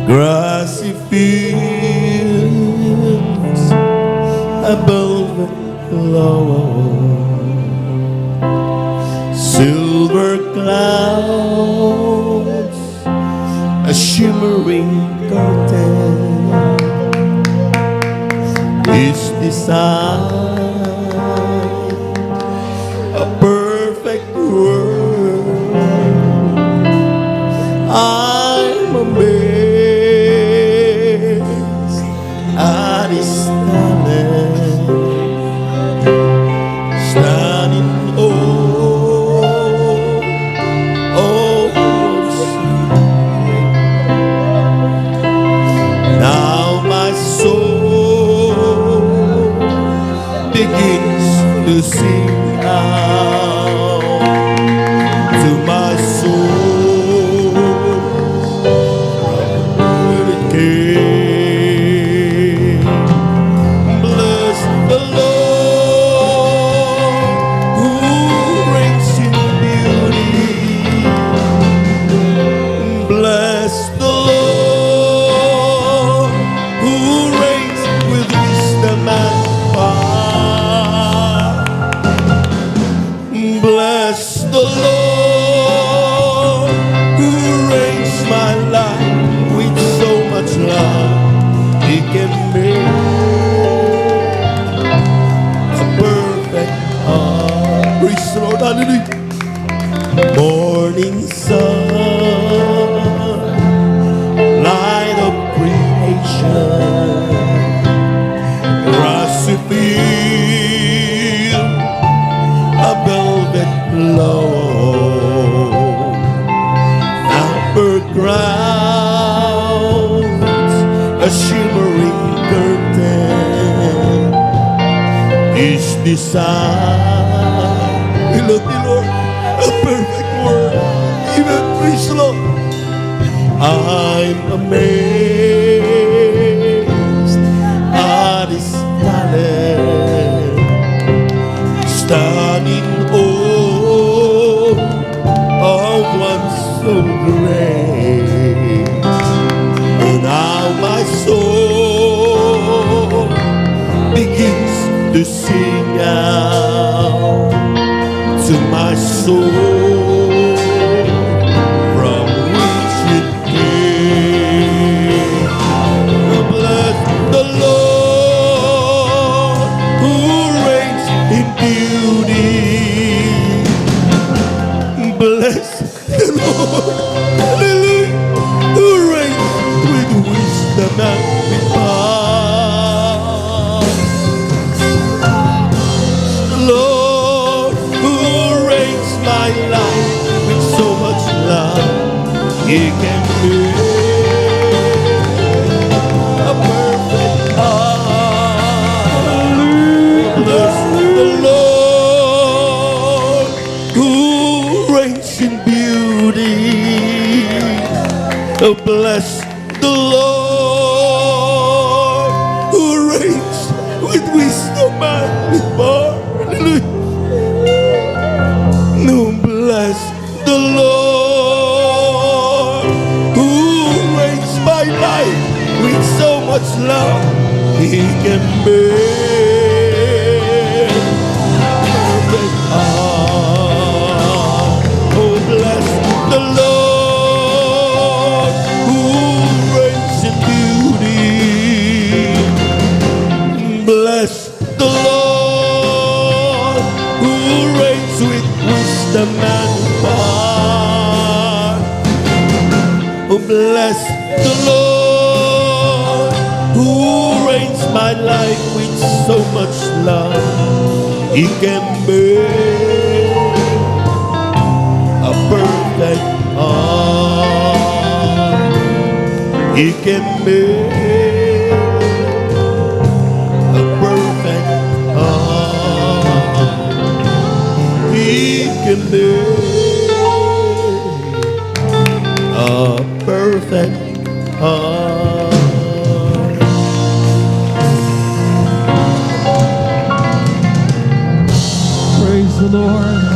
grassy fields, a velvet flower, silver clouds, a shimmering curtain. Each design a perfect world. I'm amazed at His talent, standing now my soul begins to sing out to my soul from it came. Bless the Lord who reigns in beauty. Bless the Lord who reigns with wisdom and power. Bless the Lord who reigns my life with so much love. He can make a perfect heart. Praise the Lord, hallelujah. Morning sun, light of creation, grassy field, a velvet flower, amber clouds, a shimmering curtain. Each design, we love the Lord, a perfect world. Even praise the Lord. I'm amazed at His talent, standing of one so great. And now my soul begins to sing out to my soul from which it came. Bless the Lord who reigns in beauty. Bless the Lord, hallelujah, who reigns with wisdom and with power. The Lord who reigns my life with so much love. He can make a perfect heart. Bless the Lord who reigns in beauty. Oh, bless the Lord who reigns with wisdom and with power. No, bless the Lord who reigns my life with so much love. He can make perfect heart. Oh, bless the Lord who reigns in beauty. Bless the Lord who reigns with wisdom and power. Oh, bless the Lord who reigns my life with so much love. He can make a perfect heart. He can make a perfect heart. He can make a perfect heart. Praise the Lord.